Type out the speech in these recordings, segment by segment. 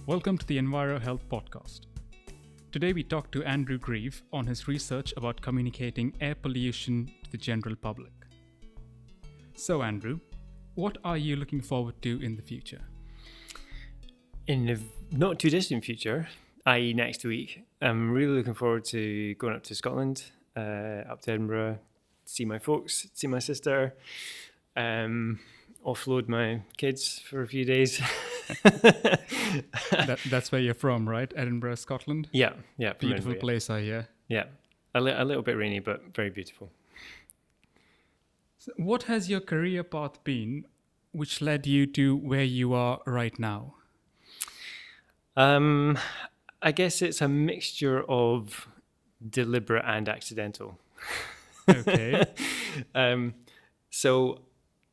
Welcome to the Envirohealth podcast. Today we talk to Andrew Grieve on his research about communicating air pollution to the general public. So Andrew, what are you looking forward to in the future? In the not too distant future, i.e. next week, I'm really looking forward to going up to Scotland, up to Edinburgh, see my folks, see my sister, offload my kids for a few days. That's where you're from, right? Edinburgh, Scotland? Yeah. Beautiful place, I hear. Yeah, a little bit rainy, but very beautiful. So what has your career path been which led you to where you are right now? I guess it's a mixture of deliberate and accidental. Okay. So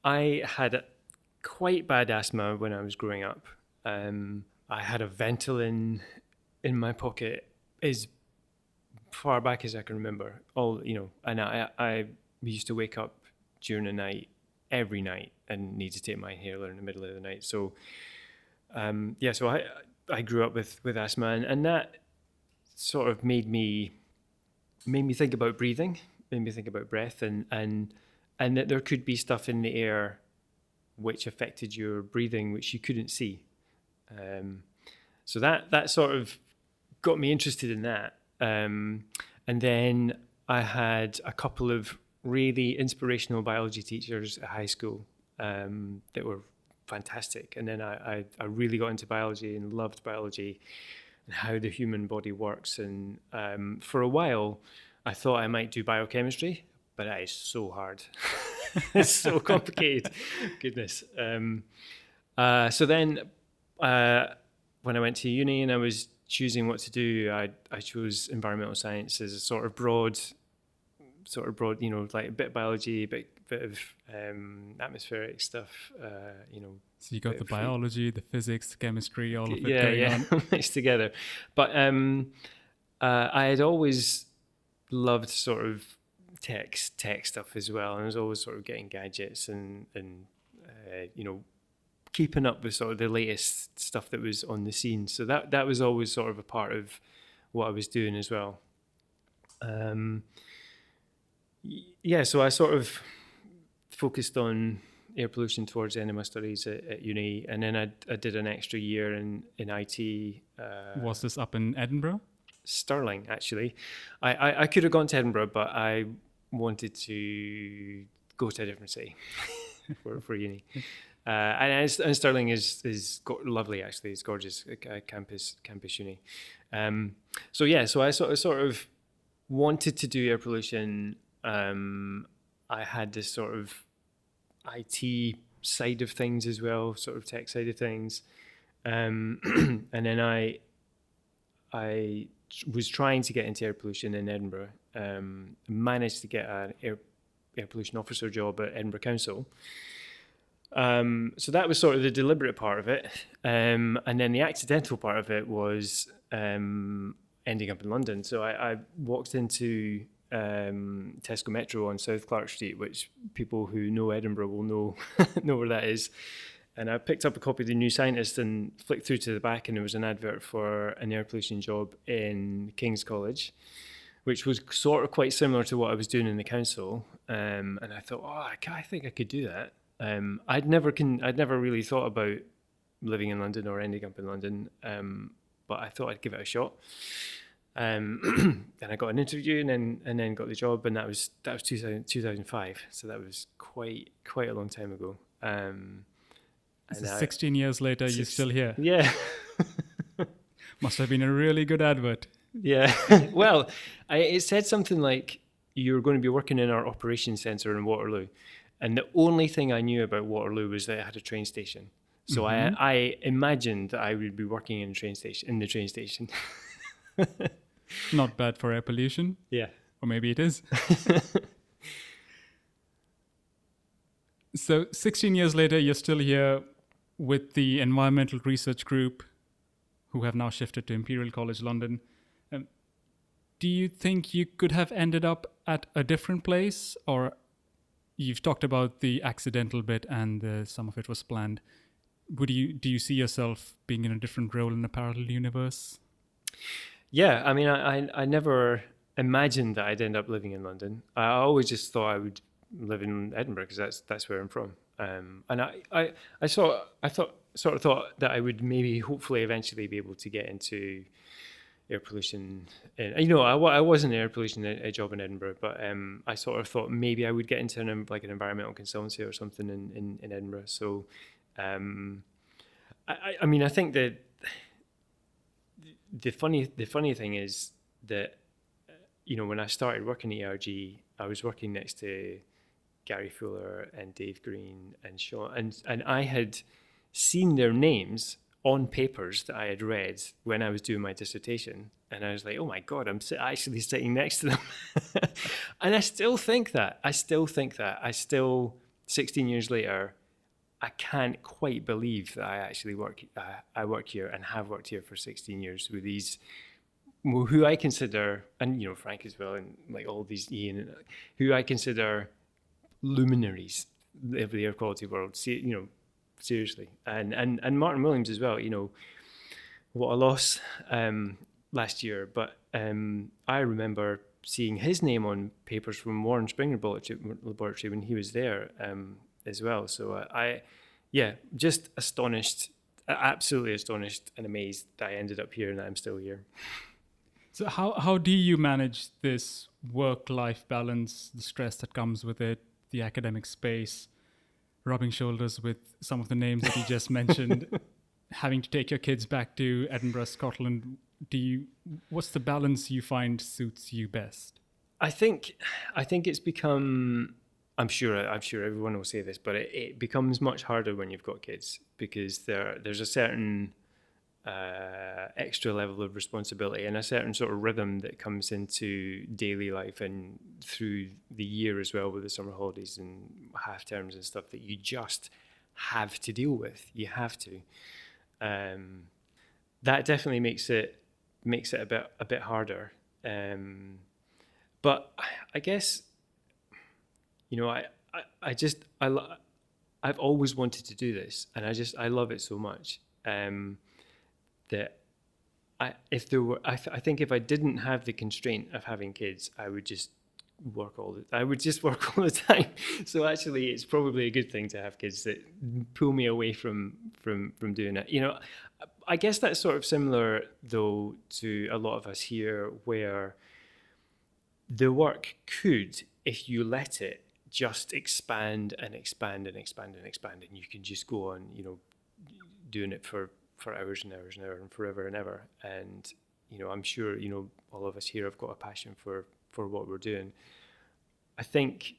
I had quite bad asthma when I was growing up. I had a Ventolin in my pocket as far back as I can remember. And I used to wake up during the night every night and need to take my inhaler in the middle of the night. So so I grew up with asthma, and that sort of made me think about breathing, made me think about breath, and that there could be stuff in the air which affected your breathing, which you couldn't see. So that sort of got me interested in that. And then I had a couple of really inspirational biology teachers at high school that were fantastic. And then I really got into biology and loved biology and how the human body works. And for a while, I thought I might do biochemistry, but that is so hard. It's so complicated. Goodness. So then when I went to uni and I was choosing what to do, I chose environmental science as a sort of broad, like a bit of biology, a bit of atmospheric stuff, So you got the biology, the physics, the chemistry, all of it going on. Mixed together. But I had always loved sort of tech stuff as well, and I was always sort of getting gadgets and keeping up with sort of the latest stuff that was on the scene. So that was always sort of a part of what I was doing as well. So I sort of focused on air pollution towards the end of my studies at uni, and then I did an extra year in IT. Was this up in Edinburgh? Stirling, actually. I could have gone to Edinburgh, but I wanted to go to a different city for uni. And Stirling is lovely, actually. It's gorgeous campus uni. So I sort of wanted to do air pollution. I had this sort of IT side of things as well, sort of tech side of things. And then I was trying to get into air pollution in Edinburgh. Managed to get an air pollution officer job at Edinburgh Council. So that was sort of the deliberate part of it. And then the accidental part of it was ending up in London. So I walked into Tesco Metro on South Clark Street, which people who know Edinburgh will know where that is. And I picked up a copy of The New Scientist and flicked through to the back, and there was an advert for an air pollution job in King's College, which was sort of quite similar to what I was doing in the council. And I thought, I think I could do that. I'd never really thought about living in London or ending up in London, but I thought I'd give it a shot. And I got an interview and then got the job, and that was 2005. So that was quite a long time ago. So 16 years later, you're still here. Yeah. Must have been a really good advert. Yeah. Well, it said something like, you're going to be working in our operations centre in Waterloo. And the only thing I knew about Waterloo was that it had a train station. So I imagined that I would be working in the train station. Not bad for air pollution. Yeah. Or maybe it is. So 16 years later, you're still here with the environmental research group, who have now shifted to Imperial College London. Do you think you could have ended up at a different place? Or you've talked about the accidental bit and some of it was planned. Do you see yourself being in a different role in a parallel universe? Yeah, I mean, I never imagined that I'd end up living in London. I always just thought I would live in Edinburgh because that's where I'm from. And sort of thought that I would maybe hopefully eventually be able to get into air pollution. And, I was in air pollution a job in Edinburgh, but I sort of thought maybe I would get into an environmental consultancy or something in Edinburgh. So, I mean, I think that the funny thing is that when I started working at ERG, I was working next to Gary Fuller and Dave Green and Sean, and I had seen their names on papers that I had read when I was doing my dissertation, and I was like, oh my god, I'm actually sitting next to them. And I still think that 16 years later, I can't quite believe that I actually work here and have worked here for 16 years with these who I consider, and Frank as well, and like all these Ian, who I consider luminaries of the air quality world. Seriously, and Martin Williams as well. What a loss last year. But I remember seeing his name on papers from Warren Springer Laboratory when he was there as well. So just astonished, absolutely astonished and amazed that I ended up here and that I'm still here. So how do you manage this work-life balance, the stress that comes with it, the academic space, rubbing shoulders with some of the names that you just mentioned, having to take your kids back to Edinburgh, Scotland? What's the balance you find suits you best? I think it's become, I'm sure everyone will say this, but it becomes much harder when you've got kids because there's a certain extra level of responsibility and a certain sort of rhythm that comes into daily life and through the year as well, with the summer holidays and half terms and stuff that you just have to deal with. You have to. That definitely makes it a bit harder. But I guess I've always wanted to do this, and I love it so much. That I think if I didn't have the constraint of having kids, I would just work all the time. So actually, it's probably a good thing to have kids that pull me away from doing it. I guess that's sort of similar though to a lot of us here, where the work could, if you let it, just expand and expand and expand and expand, and you can just go on, doing it for hours and hours and hours and forever and ever. And I'm sure all of us here have got a passion for what we're doing. I think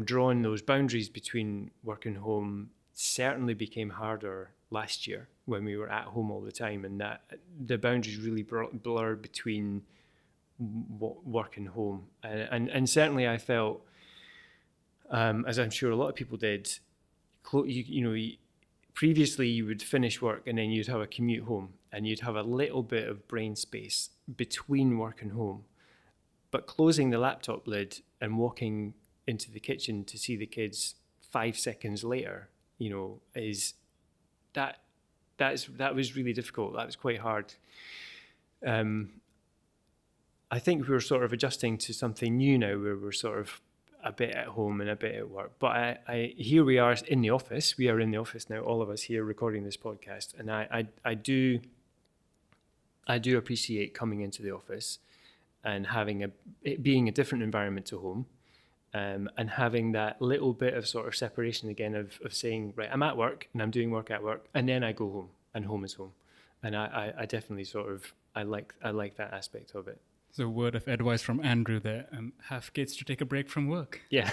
drawing those boundaries between work and home certainly became harder last year when we were at home all the time, and that the boundaries really blurred between work and home. And certainly I felt, as I'm sure a lot of people did, previously you would finish work and then you'd have a commute home and you'd have a little bit of brain space between work and home. But closing the laptop lid and walking into the kitchen to see the kids 5 seconds later, that was really difficult. That was quite hard. I think we're sort of adjusting to something new now, where we're sort of a bit at home and a bit at work. But here we are in the office. We are in the office now, all of us here recording this podcast. And I do appreciate coming into the office and having it being a different environment to home, and having that little bit of sort of separation again of saying, right, I'm at work and I'm doing work at work, and then I go home and home is home. And I definitely sort of, I like that aspect of it. So, word of advice from Andrew there: have kids to take a break from work. Yeah.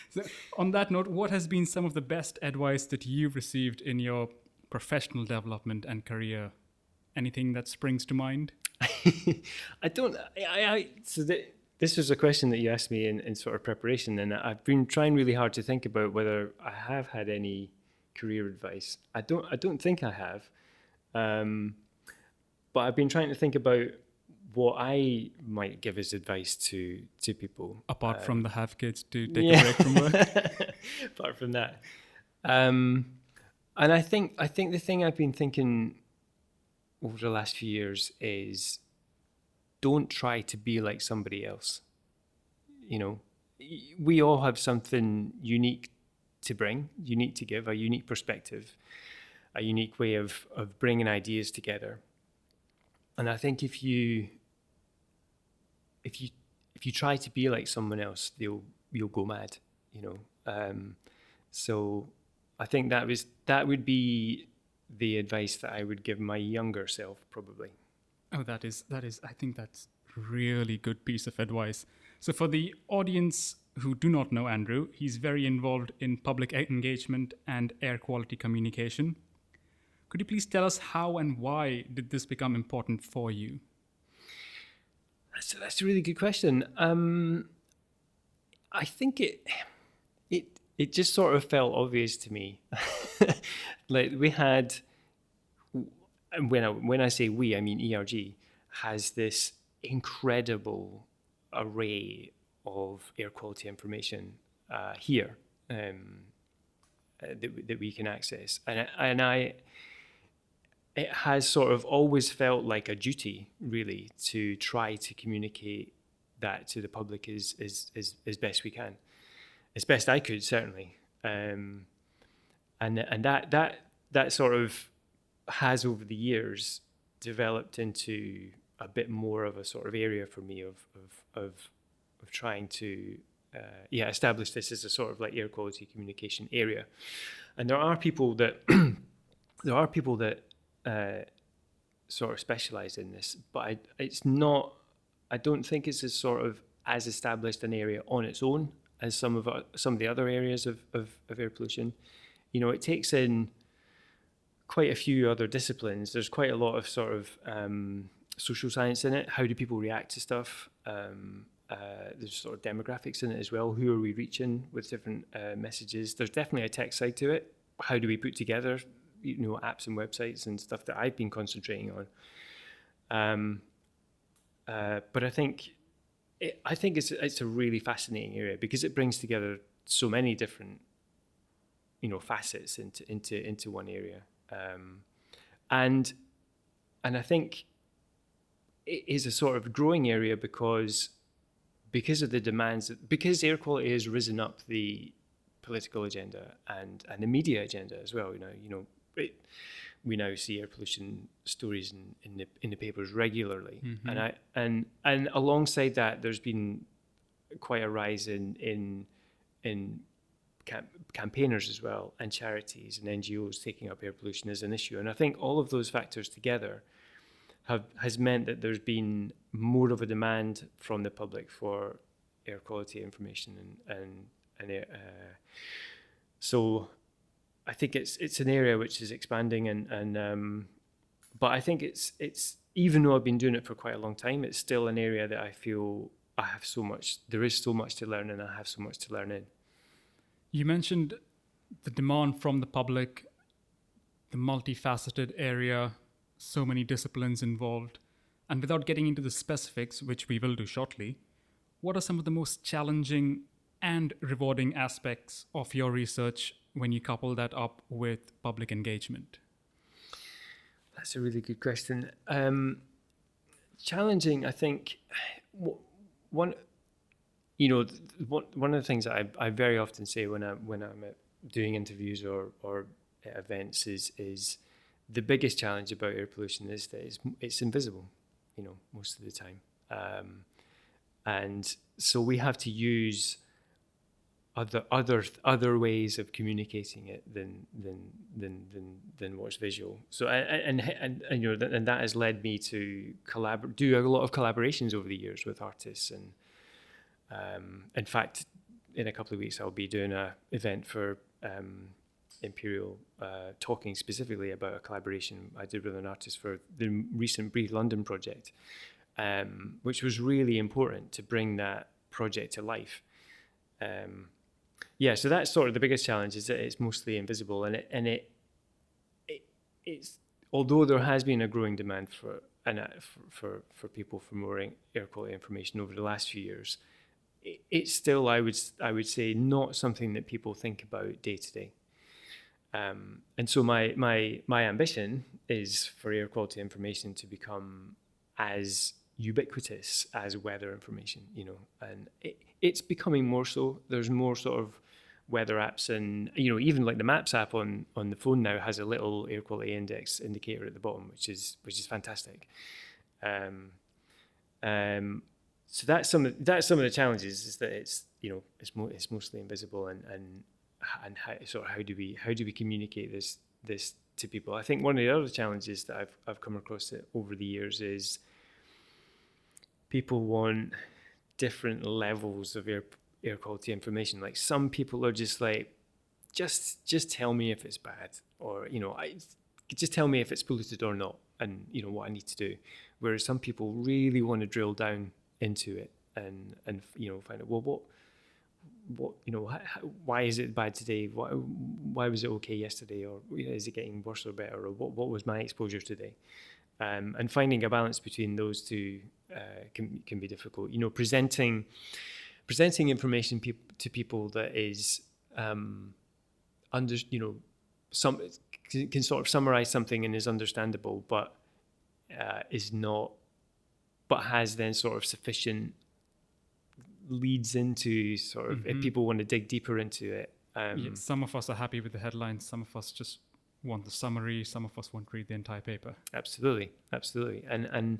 So, on that note, what has been some of the best advice that you've received in your professional development and career? Anything that springs to mind? This was a question that you asked me in sort of preparation, and I've been trying really hard to think about whether I have had any career advice. I don't think I have, but I've been trying to think about what I might give as advice to people. Apart from the have kids to take a break from work? Apart from that. And I think the thing I've been thinking over the last few years is don't try to be like somebody else. You know, we all have something unique to bring, unique to give, a unique perspective, a unique way of bringing ideas together. And I think if you try to be like someone else, you'll go mad, you know. So I think that would be the advice that I would give my younger self, probably. Oh, that is, I think that's really good piece of advice. So for the audience who do not know Andrew, he's very involved in public engagement and air quality communication. Could you please tell us how and why did this become important for you? That's a really good question. I think it just sort of felt obvious to me. Like we had, when I say we, I mean ERG has this incredible array of air quality information here that we can access, and it has sort of always felt like a duty, really, to try to communicate that to the public as best we can, as best I could, certainly. And that sort of has over the years developed into a bit more of a sort of area for me of trying to establish this as a sort of like air quality communication area. And there are people that sort of specialize in this, but it's not. I don't think it's as established an area on its own as some of the other areas of air pollution. You know, it takes in quite a few other disciplines. There's quite a lot of sort of social science in it. How do people react to stuff? There's sort of demographics in it as well. Who are we reaching with different messages? There's definitely a tech side to it. How do we put together, you know, apps and websites and stuff that I've been concentrating on. But I think it's a really fascinating area because it brings together so many different, you know, facets into one area. And I think it is a sort of growing area because of the demands, because air quality has risen up the political agenda and the media agenda as well. We now see air pollution stories in the papers regularly, mm-hmm. and alongside that, there's been quite a rise in campaigners as well, and charities and NGOs taking up air pollution as an issue. And I think all of those factors together has meant that there's been more of a demand from the public for air quality information so I think it's an area which is expanding and but I think it's even though I've been doing it for quite a long time, it's still an area that I feel there is so much to learn and I have so much to learn in. You mentioned the demand from the public, the multifaceted area, so many disciplines involved. And without getting into the specifics, which we will do shortly, what are some of the most challenging and rewarding aspects of your research when you couple that up with public engagement? That's a really good question. Challenging, I think, one of the things that I very often say when I'm doing interviews or events is the biggest challenge about air pollution is that it's invisible, you know, most of the time, and so we have to use other ways of communicating it than what's visual. So and that has led me to do a lot of collaborations over the years with artists, and in fact, in a couple of weeks I'll be doing an event for Imperial, talking specifically about a collaboration I did with an artist for the recent Breathe London project, which was really important to bring that project to life. So that's sort of the biggest challenge, is that it's mostly invisible, and it's although there has been a growing demand for people for more air quality information over the last few years, it's still, I would say, not something that people think about day to day. And so my ambition is for air quality information to become as ubiquitous as weather information, and it's becoming more so. There's more sort of weather apps, and even like the Maps app on the phone now has a little air quality index indicator at the bottom, which is fantastic. So that's some of the challenges, is that it's mostly invisible, and how do we communicate this to people? I think one of the other challenges that I've come across over the years is people want different levels of air quality information. Like, some people are just like, just tell me if it's bad, or just tell me if it's polluted or not, and what I need to do. Whereas some people really want to drill down into it and find out, well, why is it bad today? Why was it okay yesterday? Or is it getting worse or better? Or what was my exposure today? And finding a balance between those two can be difficult. Presenting information to people that is some can sort of summarize something and is understandable, but is not, but has then sort of sufficient leads into sort of, if people want to dig deeper into it. Some of us are happy with the headlines. Some of us just want the summary. Some of us want to read the entire paper. Absolutely. And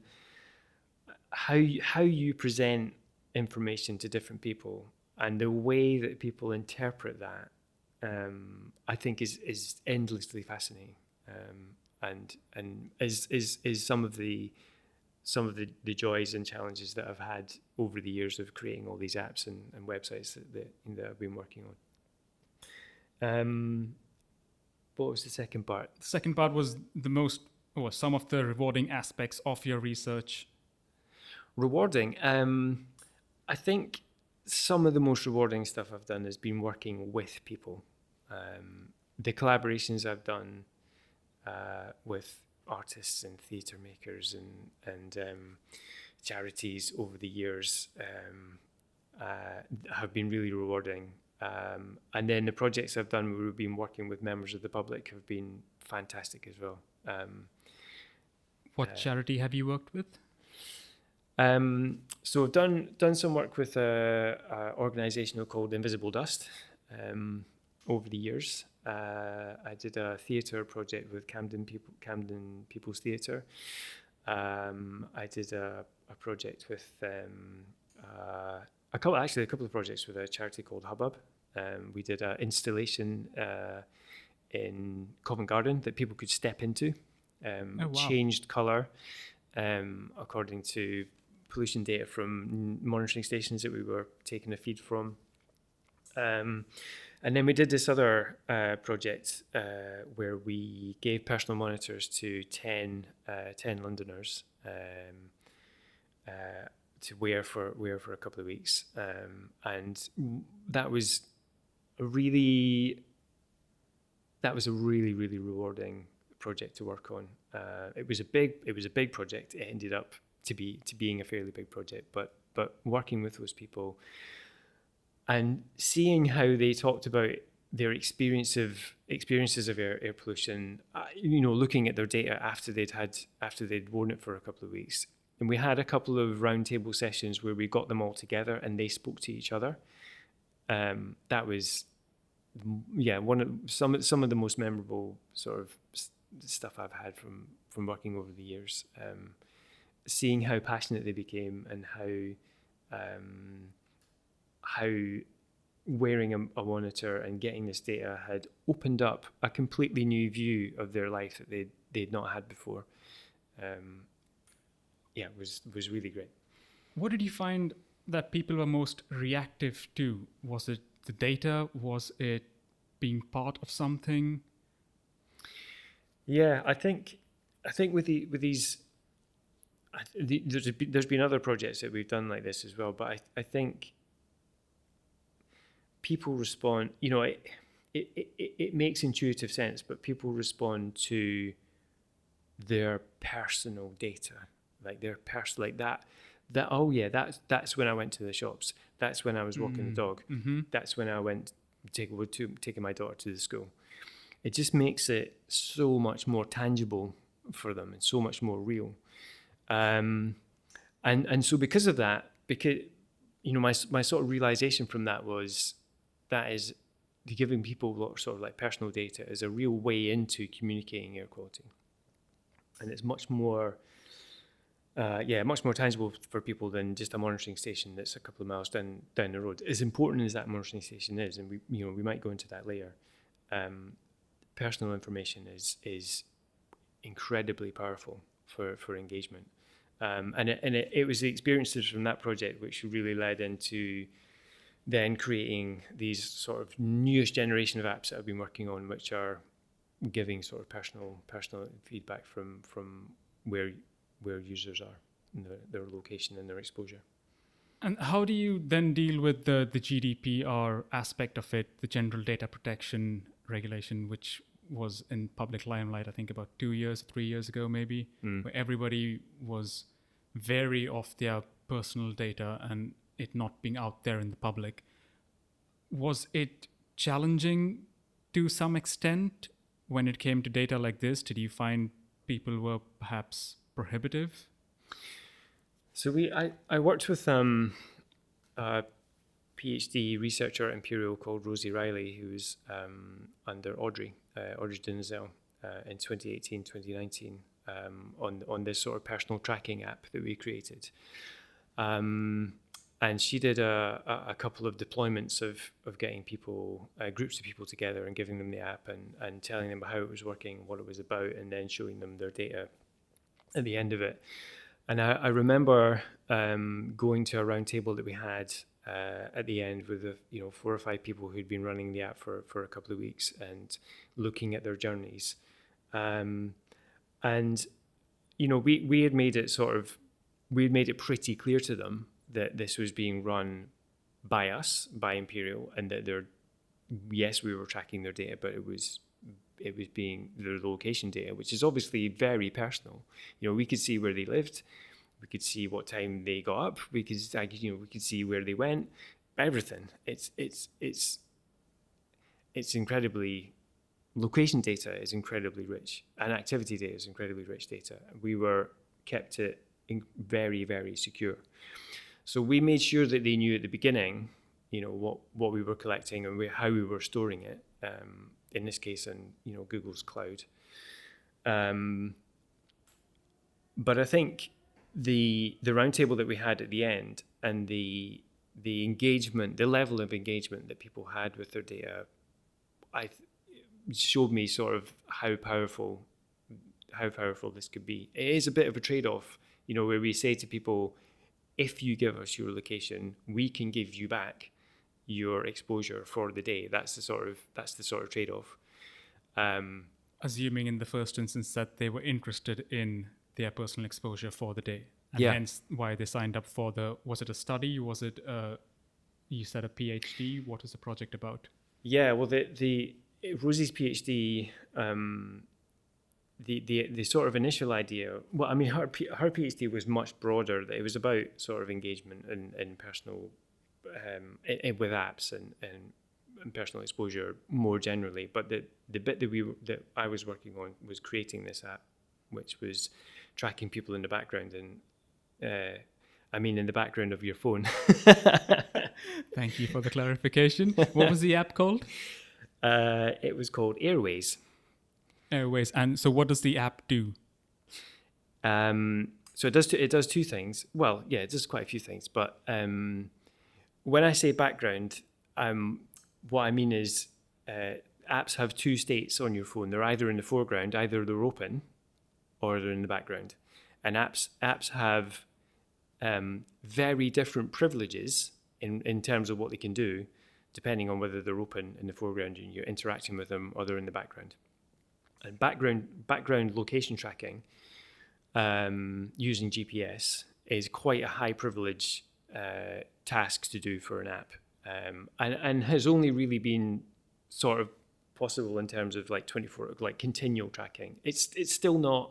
how you present information to different people, and the way that people interpret that, I think is endlessly fascinating, and is some of the joys and challenges that I've had over the years of creating all these apps and websites that I've been working on. What was the second part? The second part was some of the rewarding aspects of your research. Rewarding. I think some of the most rewarding stuff I've done has been working with people. The collaborations I've done with artists and theatre makers and charities over the years have been really rewarding. And then the projects I've done where we've been working with members of the public have been fantastic as well. What charity have you worked with? So I've done some work with an organisation called Invisible Dust over the years. I did a theatre project with Camden People's Theatre. I did a project with a couple of projects with a charity called Hubbub. We did an installation in Covent Garden that people could step into. Changed colour according to pollution data from monitoring stations that we were taking a feed from. And then we did this other project where we gave personal monitors to 10 Londoners to wear for a couple of weeks, and that was a really really rewarding project to work on. It was a big project. It ended up to being a fairly big project, but working with those people and seeing how they talked about their experiences of air pollution, looking at their data after they'd worn it for a couple of weeks. And we had a couple of roundtable sessions where we got them all together and they spoke to each other. That was, some of the most memorable sort of stuff I've had from working over the years. Seeing how passionate they became and how wearing a monitor and getting this data had opened up a completely new view of their life that they'd not had before. It was really great. What did you find that people were most reactive to? Was it the data? Was it being part of something? Yeah, I think with these, there's been other projects that we've done like this as well, but I think people respond. It makes intuitive sense, but people respond to their personal data, like their personal, like that. That's when I went to the shops. That's when I was walking the dog. Mm-hmm. That's when I went taking my daughter to the school. it just makes it so much more tangible for them and so much more real. And so because of that, because my sort of realization from that was that is giving people sort of like personal data is a real way into communicating air quality, and it's much more much more tangible for people than just a monitoring station that's a couple of miles down the road. As important as that monitoring station is, and we might go into that later, personal information is incredibly powerful for engagement. And it was the experiences from that project which really led into then creating these sort of newest generation of apps that I've been working on, which are giving sort of personal feedback from where users are, and their location and their exposure. And how do you then deal with the GDPR aspect of it, the General Data Protection Regulation, which was in public limelight, I think about 3 years ago, maybe, where everybody was wary of their personal data and it not being out there in the public. Was it challenging to some extent when it came to data like this? Did you find people were perhaps prohibitive? So I worked with a Ph.D. researcher at Imperial called Rosie Riley, who was under Audrey Denzel in 2018, 2019, on this sort of personal tracking app that we created. And she did a couple of deployments of getting people, groups of people together and giving them the app and telling them how it was working, what it was about, and then showing them their data at the end of it. And I remember going to a round table that we had at the end with 4 or 5 people who'd been running the app for a couple of weeks and looking at their journeys. And we had made it pretty clear to them that this was being run by us, by Imperial, and that yes, we were tracking their data, but it was being their location data, which is obviously very personal. We could see where they lived, we could see what time they got up, we could see where they went, everything. It's incredibly, location data is incredibly rich, and activity data is incredibly rich data. We kept it very, very secure. So we made sure that they knew at the beginning, what we were collecting and how we were storing it. In this case, in Google's cloud. But I think the roundtable that we had at the end and the engagement, the level of engagement that people had with their data, showed me sort of how powerful this could be. It is a bit of a trade-off, where we say to people, if you give us your location, we can give you back your exposure for the day. That's the sort of trade-off. Assuming in the first instance that they were interested in their personal exposure for the day, and hence why they signed up for was it a study? Was it you said a PhD? What is the project about? Yeah, well, the Rosie's PhD, the sort of initial idea. Well, I mean, her PhD was much broader. It was about sort of engagement and personal. With apps and personal exposure more generally, but the bit that I was working on was creating this app, which was tracking people in the background, and in the background of your phone. Thank you for the clarification. What was the app called? It was called Airwaze. Airwaze. And so what does the app do? So it does 2 things. Well, yeah, it does quite a few things, but when I say background, what I mean is apps have 2 states on your phone. They're either in the foreground, either they're open, or they're in the background. And apps have very different privileges in terms of what they can do, depending on whether they're open in the foreground and you're interacting with them, or they're in the background. And background location tracking using GPS is quite a high privilege task to do for an app, and has only really been sort of possible in terms of like 24, like continual tracking. It's still not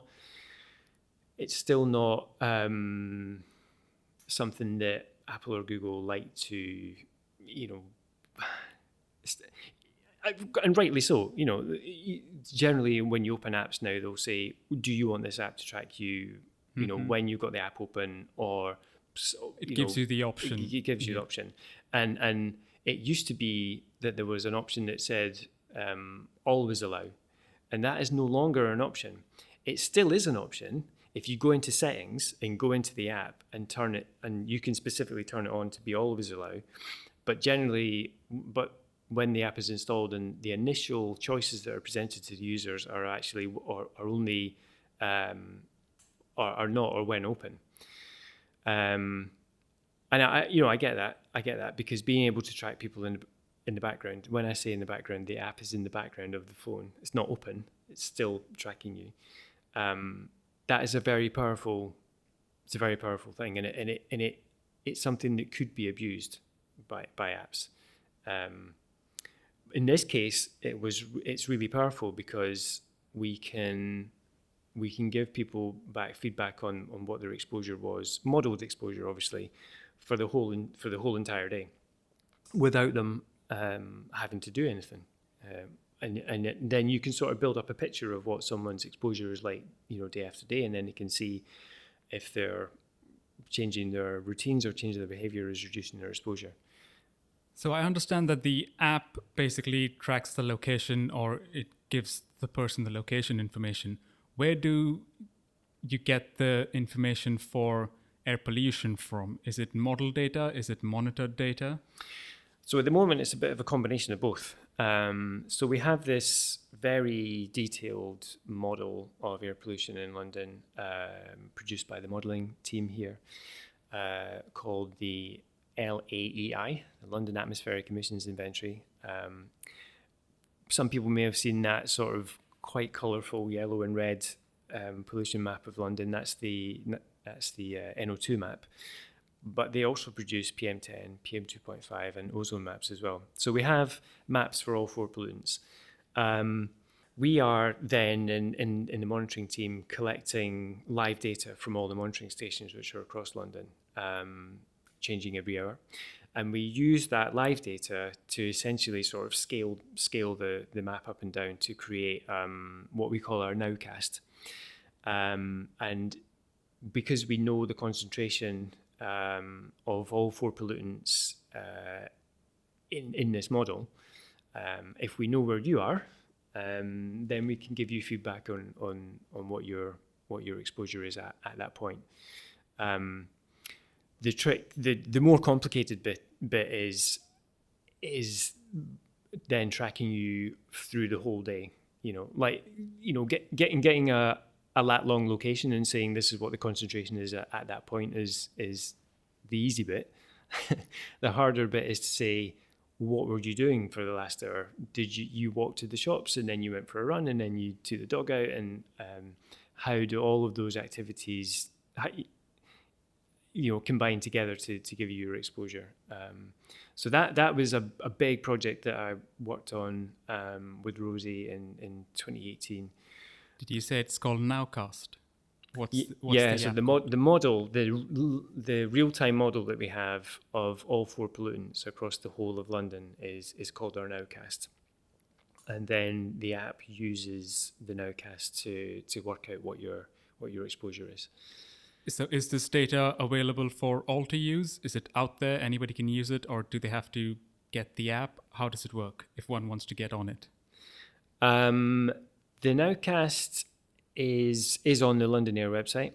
something that Apple or Google like to, and rightly so. Generally when you open apps now, they'll say, do you want this app to track you, when you've got the app open, or it gives you the option. It gives you the option. And it used to be that there was an option that said always allow, and that is no longer an option. It still is an option if you go into settings and go into the app and turn it, and you can specifically turn it on to be always allow. But when the app is installed and the initial choices that are presented to the users are actually are only are not, or when open. And I get that because being able to track people in the background. When I say in the background, the app is in the background of the phone. It's not open. It's still tracking you. That is a very powerful thing, and it's something that could be abused by apps. In this case, it's really powerful because we can give people back feedback on what their exposure was, modeled exposure, obviously, for the whole entire day, without them having to do anything. And then you can sort of build up a picture of what someone's exposure is like, day after day, and then you can see if they're changing their routines or changing their behavior is reducing their exposure. So I understand that the app basically tracks the location, or it gives the person the location information. Where do you get the information for air pollution from? Is it model data? Is it monitored data? So at the moment, it's a bit of a combination of both. So we have this very detailed model of air pollution in London, produced by the modelling team here, called the LAEI, the London Atmospheric Emissions Inventory. Some people may have seen that sort of quite colourful yellow and red pollution map of London. That's the NO2 map. But they also produce PM10, PM2.5 and ozone maps as well. So we have maps for all 4 pollutants. We are then in the monitoring team collecting live data from all the monitoring stations which are across London, changing every hour. And we use that live data to essentially sort of scale the map up and down to create what we call our nowcast. And because we know the concentration of all 4 pollutants in this model, if we know where you are, then we can give you feedback on what your exposure is at that point. The more complicated bit is then tracking you through the whole day. Getting a lat long location and saying this is what the concentration is at that point is the easy bit. The harder bit is to say, what were you doing for the last hour? Did you walk to the shops and then you went for a run and then you to the dog out, and how do all of those activities combine together to give you your exposure? So that was a big project that I worked on with Rosie in 2018. Did you say it's called Nowcast? What's the model, the real-time model that we have of all 4 pollutants across the whole of London is called our Nowcast. And then the app uses the Nowcast to work out what your exposure is. So is this data available for all to use? Is it out there? Anybody can use it, or do they have to get the app? How does it work if one wants to get on it? The Nowcast is on the LondonAir website,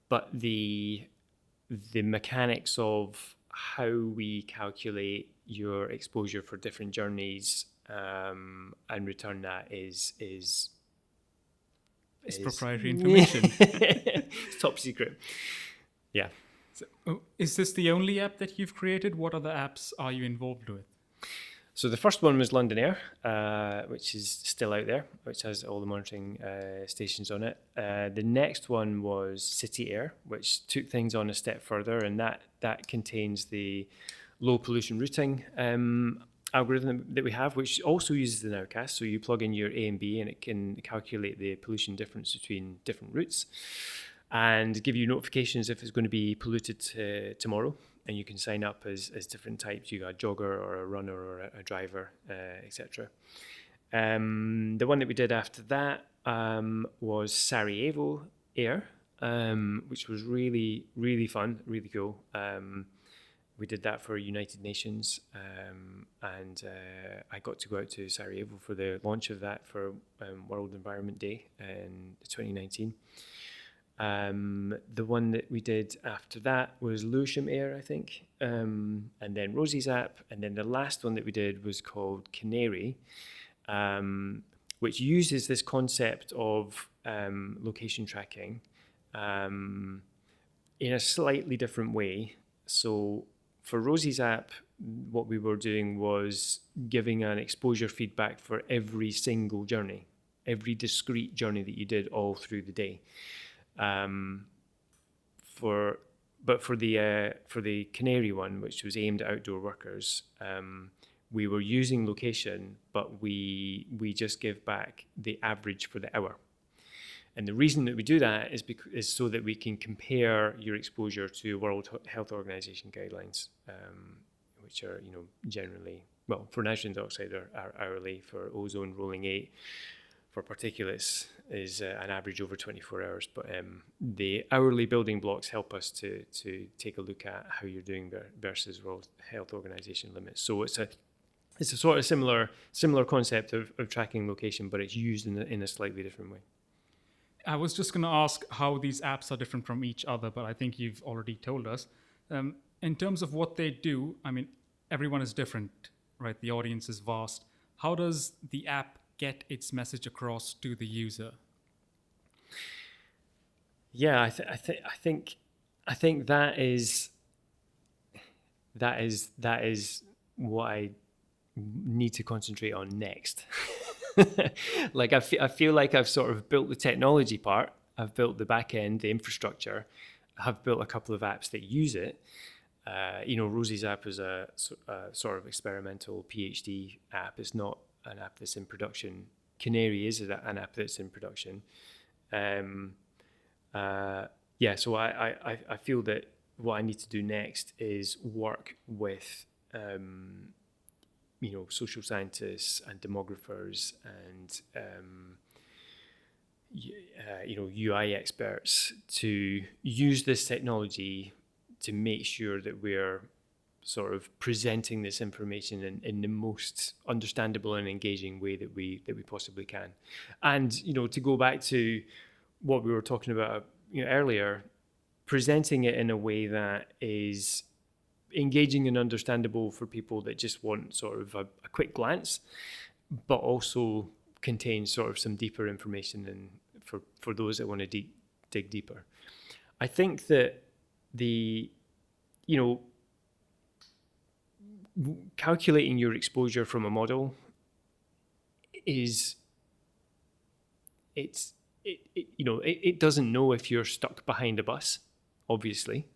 but the mechanics of how we calculate your exposure for different journeys and return that is proprietary information. It's top secret. Yeah. So, is this the only app that you've created? What other apps are you involved with? So the first one was LondonAir, which is still out there, which has all the monitoring stations on it. The next one was CityAir, which took things on a step further, and that contains the low pollution routing algorithm that we have, which also uses the Nowcast. So you plug in your A and B, and it can calculate the pollution difference between different routes and give you notifications if it's going to be polluted tomorrow. and you can sign up as different types. You got a jogger or a runner or a driver, etc. The one that we did after that was SarajevoAir, which was really, really fun, really cool. We did that for United Nations, and I got to go out to Sarajevo for the launch of that for World Environment Day in 2019. The one that we did after that was Lewisham Air, I think, and then Rosie's app, and then the last one that we did was called Canairy, which uses this concept of location tracking in a slightly different way. So for Rosie's app, what we were doing was giving an exposure feedback for every single journey, every discrete journey that you did all through the day. For the Canairy one, which was aimed at outdoor workers, we were using location, but we just give back the average for the hour. And the reason that we do that is so that we can compare your exposure to World Health Organization guidelines, which are, generally, well, for nitrogen dioxide are hourly, for ozone rolling 8, for particulates is an average over 24 hours. But the hourly building blocks help us to take a look at how you're doing versus World Health Organization limits. So it's a sort of similar concept of tracking location, but it's used in a slightly different way. I was just going to ask how these apps are different from each other, but I think you've already told us. In terms of what they do, I mean, everyone is different, right? The audience is vast. How does the app get its message across to the user? Yeah, I think that is what I need to concentrate on next. Like I feel like I've sort of built the technology part, I've built the back end, the infrastructure, I've built a couple of apps that use it. Rosie's app is a sort of experimental Ph.D. app. It's not an app that's in production. Canairy is an app that's in production. So I feel that what I need to do next is work with social scientists and demographers and UI experts to use this technology to make sure that we're sort of presenting this information in the most understandable and engaging way that we possibly can. And to go back to what we were talking about earlier, presenting it in a way that is engaging and understandable for people that just want sort of a quick glance, but also contains sort of some deeper information and for those that want to dig deeper. I think that calculating your exposure from a model it doesn't know if you're stuck behind a bus, obviously.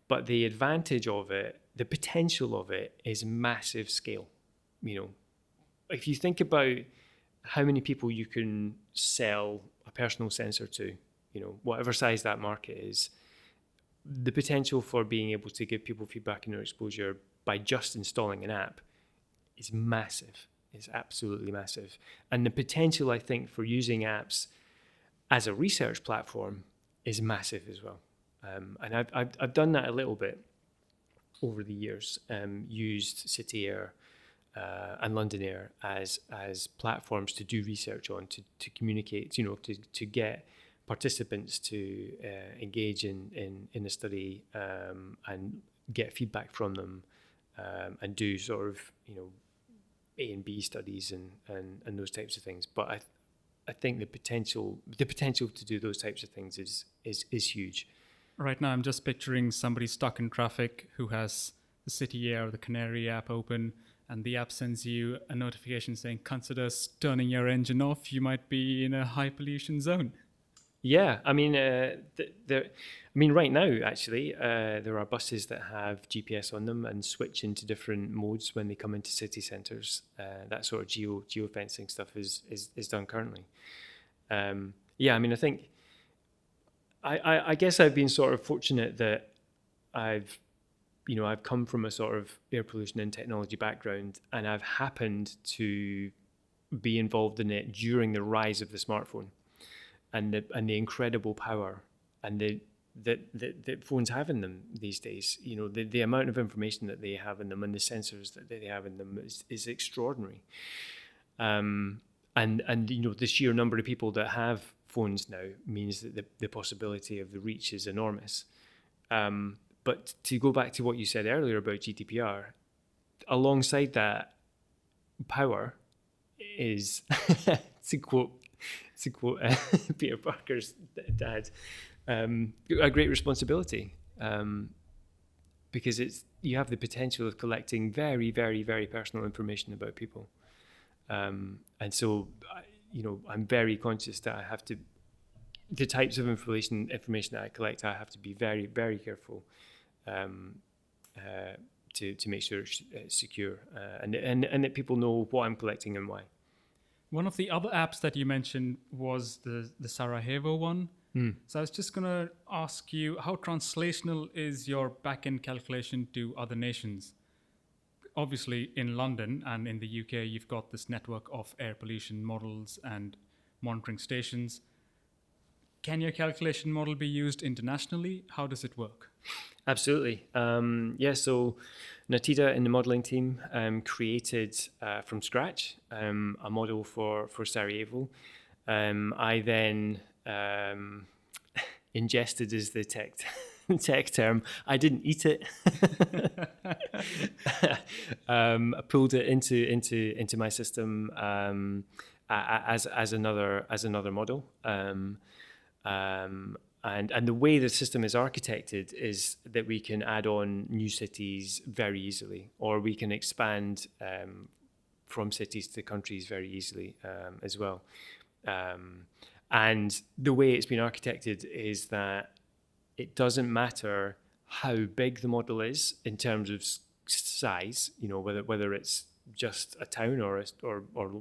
But the advantage of it, the potential of it is massive scale. If you think about how many people you can sell a personal sensor to, whatever size that market is, the potential for being able to give people feedback in their exposure by just installing an app is massive. It's absolutely massive. And the potential, I think, for using apps as a research platform is massive as well. And I've done that a little bit over the years. Used CityAir and LondonAir as platforms to do research on, to communicate, to get participants to engage in a study and get feedback from them, and do sort of A and B studies and those types of things. But I think the potential to do those types of things is huge. Right now, I'm just picturing somebody stuck in traffic who has the CityAir or the Canairy app open, and the app sends you a notification saying, consider turning your engine off. You might be in a high pollution zone. Yeah, I mean, right now, actually, there are buses that have GPS on them and switch into different modes when they come into city centres. That sort of geofencing stuff is done currently. I think I guess I've been sort of fortunate that I've come from a sort of air pollution and technology background, and I've happened to be involved in it during the rise of the smartphone and the incredible power and that phones have in them these days. The amount of information that they have in them and the sensors that they have in them is extraordinary. And the sheer number of people that have phones now means that the possibility of the reach is enormous. But to go back to what you said earlier about GDPR, alongside that power is, to quote Peter Parker's dad, a great responsibility, because you have the potential of collecting very, very, very personal information about people, and so I'm very conscious that I have to, the types of information that I collect, I have to be very, very careful to make sure it's secure, and that people know what I'm collecting and why. One of the other apps that you mentioned was the Sarajevo one. So I was just going to ask you, how translational is your back-end calculation to other nations? Obviously, in London and in the UK, you've got this network of air pollution models and monitoring stations. Can your calculation model be used internationally? How does it work? Absolutely. So Natida in the modelling team created from scratch a model for Sarajevo. I then ingested is the tech term. I didn't eat it. I pulled it into my system as another model. And the way the system is architected is that we can add on new cities very easily, or we can expand from cities to countries very easily as well. And the way it's been architected is that it doesn't matter how big the model is in terms of size, whether it's just a town or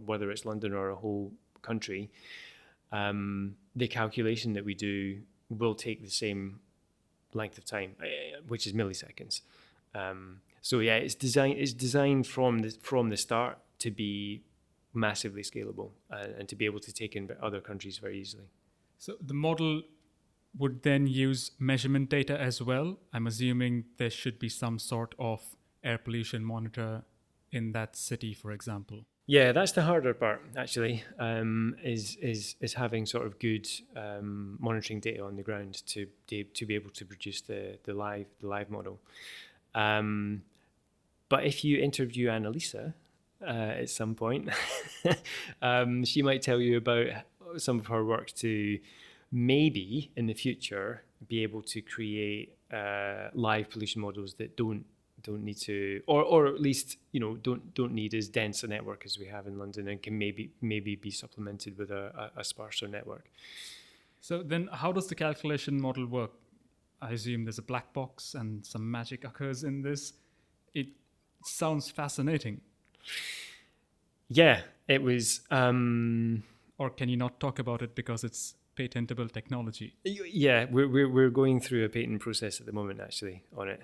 whether it's London or a whole country. The calculation that we do will take the same length of time, which is milliseconds. It's designed from the start to be massively scalable and to be able to take in other countries very easily. So the model would then use measurement data as well. I'm assuming there should be some sort of air pollution monitor in that city, for example. Yeah, that's the harder part, actually, is having sort of good monitoring data on the ground to be able to produce the live model. But if you interview Annalisa at some point, she might tell you about some of her work to maybe in the future be able to create live pollution models that don't need to, or at least don't need as dense a network as we have in London, and can maybe be supplemented with a sparser network. So then, how does the calculation model work? I assume there's a black box and some magic occurs in this. It sounds fascinating. Yeah, it was. Or can you not talk about it because it's patentable technology? Yeah, we're going through a patent process at the moment, actually, on it.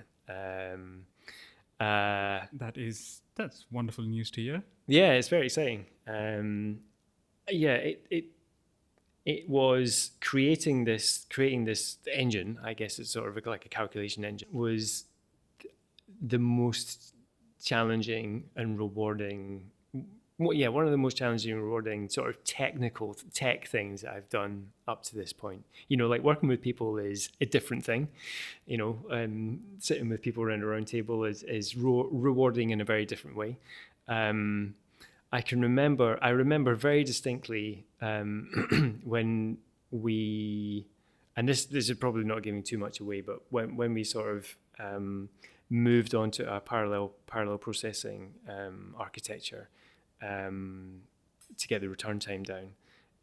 That's wonderful news to hear. Yeah, it's very exciting. It was creating this engine. I guess it's sort of like a calculation engine. Was the most challenging and rewarding. One of the most challenging and rewarding sort of tech things that I've done up to this point. Like working with people is a different thing. Sitting with people around a round table is rewarding in a very different way. I remember very distinctly when we, and this is probably not giving too much away, but when we sort of moved on to a parallel processing architecture, to get the return time down.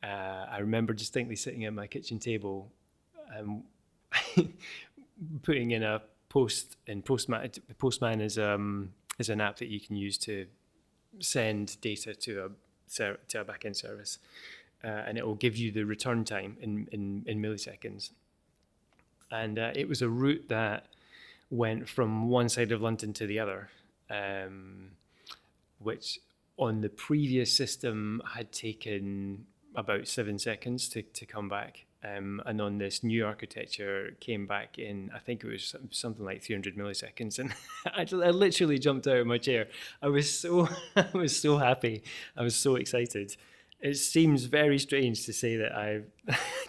I remember distinctly sitting at my kitchen table, putting in a post in Postman. Postman is an app that you can use to send data to a back-end service, and it will give you the return time in milliseconds. And it was a route that went from one side of London to the other, which on the previous system had taken about 7 seconds to come back. And on this new architecture came back in, I think it was something like 300 milliseconds. And I literally jumped out of my chair. I was so happy. I was so excited. It seems very strange to say that I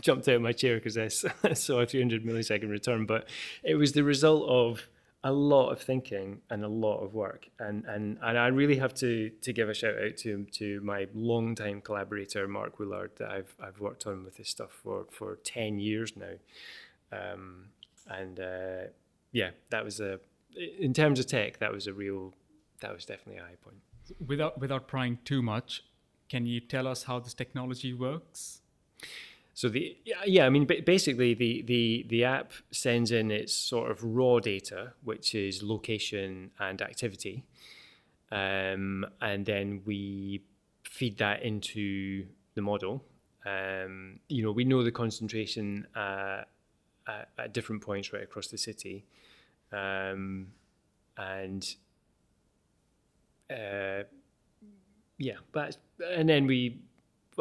jumped out of my chair because I saw a 300 millisecond return, but it was the result of a lot of thinking and a lot of work. And I really have to give a shout out to my longtime collaborator, Mark Willard, that I've worked on with this stuff for 10 years now. Yeah, that was in terms of tech, that was definitely a high point. Without prying too much, can you tell us how this technology works? So basically the app sends in its sort of raw data, which is location and activity, and then we feed that into the model. We know the concentration at different points right across the city, and then we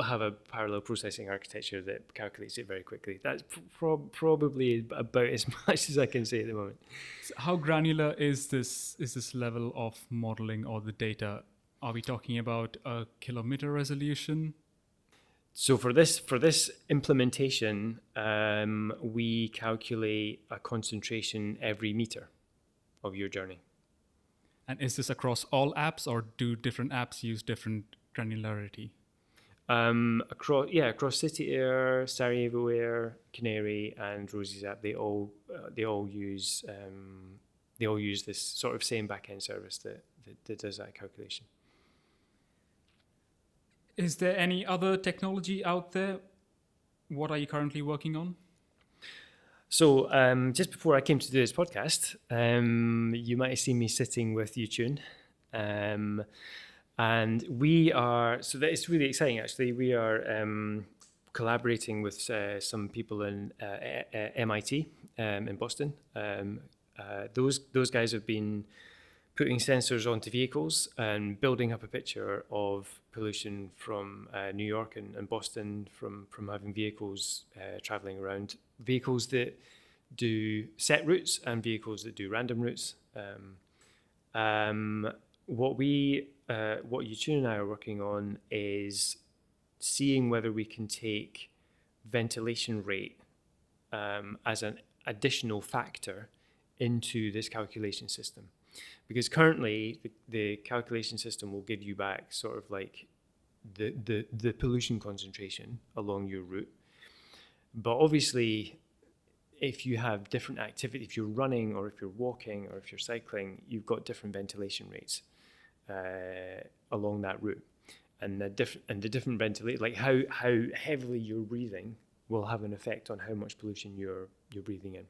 have a parallel processing architecture that calculates it very quickly. That's probably about as much as I can say at the moment. So how granular is this level of modeling or the data? Are we talking about a kilometer resolution? So for this implementation, we calculate a concentration every meter of your journey. And is this across all apps, or do different apps use different granularity? Across CityAir, SarajevoAir, Canairy, and Rosie's app, they all use this sort of same backend service that does that calculation. Is there any other technology out there? What are you currently working on? So just before I came to do this podcast, you might have seen me sitting with Uchun. And we are, so that it's really exciting actually. We are collaborating with some people in MIT in Boston. Those guys have been putting sensors onto vehicles and building up a picture of pollution from New York and Boston from having vehicles traveling around, vehicles that do set routes and vehicles that do random routes. What Eugene and I are working on is seeing whether we can take ventilation rate as an additional factor into this calculation system. Because currently the calculation system will give you back sort of like the pollution concentration along your route. But obviously, if you have different activity, if you're running or if you're walking or if you're cycling, you've got different ventilation rates along that route, and the different ventilation, like how heavily you're breathing, will have an effect on how much pollution you're breathing in.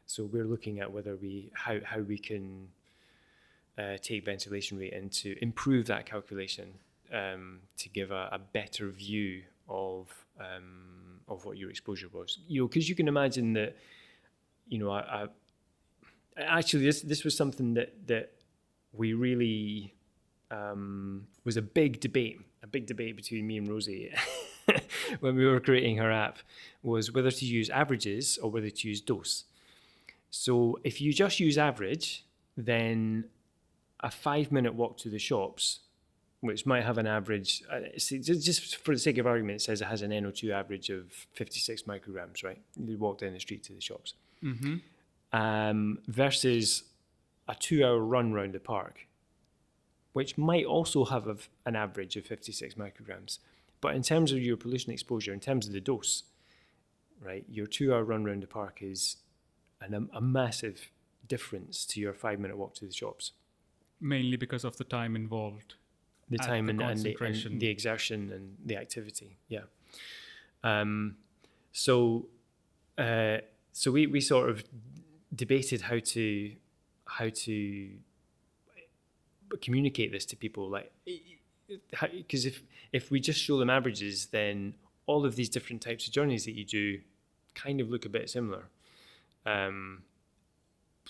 So we're looking at whether how we can take ventilation rate and to improve that calculation to give a better view of what your exposure was. Because you can imagine that, actually this was something that we really was a big debate between me and Rosie when we were creating her app, was whether to use averages or whether to use dose. So if you just use average, then a 5-minute walk to the shops, which might have an average, just for the sake of argument, it says it has an NO2 average of 56 micrograms, right? You walk down the street to the shops. Mm-hmm. Versus a 2-hour run round the park, which might also have an average of 56 micrograms. But in terms of your pollution exposure, in terms of the dose, right, your 2-hour run round the park is a massive difference to your 5-minute walk to the shops. Mainly because of the time involved. The time and the exertion and the activity, yeah. So we sort of debated how to communicate this to people, like, because if we just show them averages, then all of these different types of journeys that you do kind of look a bit similar.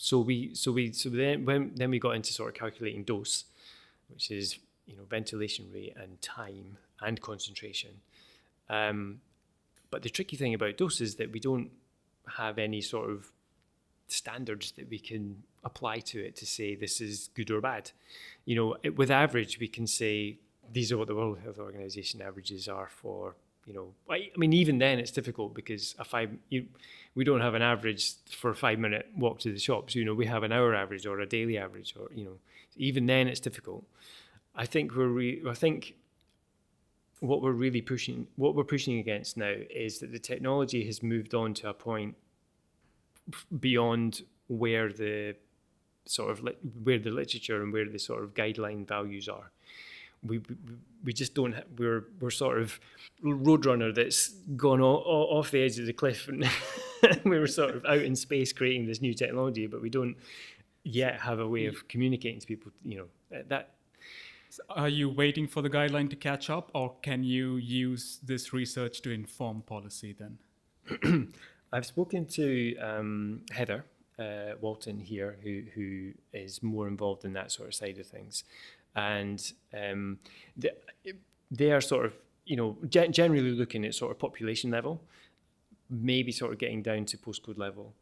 So then we got into sort of calculating dose, which is, you know, ventilation rate and time and concentration. But the tricky thing about dose is that we don't have any sort of standards that we can apply to it to say this is good or bad. You know, with average, we can say these are what the World Health Organization averages are for, you know, I mean, even then it's difficult because we don't have an average for a 5-minute walk to the shops. You know, we have an hour average or a daily average, or, you know, even then it's difficult. I think what we're pushing against now is that the technology has moved on to a point beyond where the sort of where the literature and where the sort of guideline values are. We just don't we're sort of roadrunner that's gone off the edge of the cliff, and we were sort of out in space creating this new technology, but we don't yet have a way of communicating to people, you know, that. Are you waiting for the guideline to catch up, or can you use this research to inform policy then? I've spoken to Heather Walton here, who is more involved in that sort of side of things, and they are sort of, you know, generally looking at sort of population level, maybe sort of getting down to postcode level.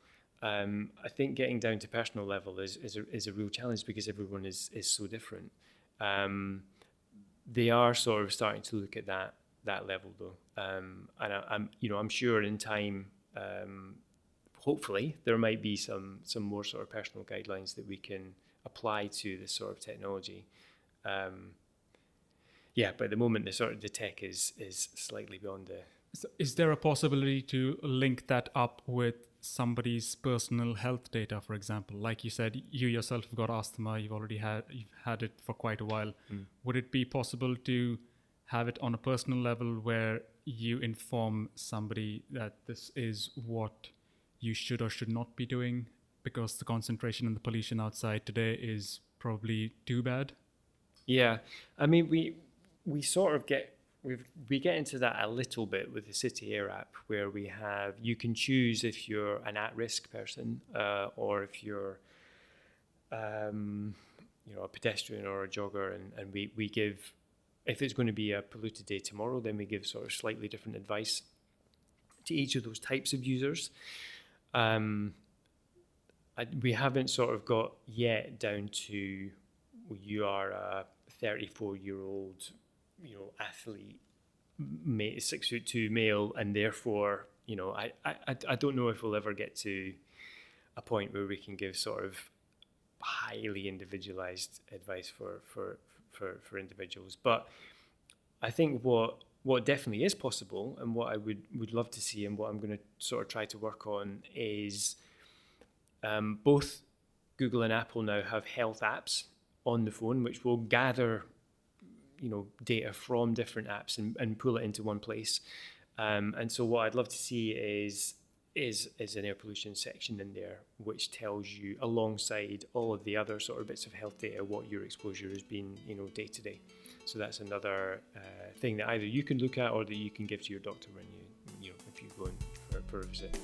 I think getting down to personal level is a real challenge because everyone is so different. They are sort of starting to look at that level though, and I'm sure in time, hopefully there might be some more sort of personal guidelines that we can apply to this sort of technology. But at the moment the tech is slightly beyond the. So is there a possibility to link that up with somebody's personal health data, for example? Like you said, you yourself have got asthma, you've had it for quite a while. Would it be possible to have it on a personal level where you inform somebody that this is what you should or should not be doing because the concentration and the pollution outside today is probably too bad? Yeah, I mean, we sort of we get into that a little bit with the CityAir app, where you can choose if you're an at-risk person or if you're a pedestrian or a jogger, and we give, if it's going to be a polluted day tomorrow, then we give sort of slightly different advice to each of those types of users. We haven't sort of got yet down to you are a 34-year-old, you know, athlete, 6'2" male, and therefore, you know, I don't know if we'll ever get to a point where we can give sort of highly individualized advice for individuals. But I think what definitely is possible, and what I would love to see, and what I'm going to sort of try to work on, is both Google and Apple now have health apps on the phone, which will gather, you know, data from different apps and pull it into one place. And so what I'd love to see is an air pollution section in there, which tells you, alongside all of the other sort of bits of health data, what your exposure has been, you know, day to day. So that's another thing that either you can look at or that you can give to your doctor when you know, if you go in for a visit.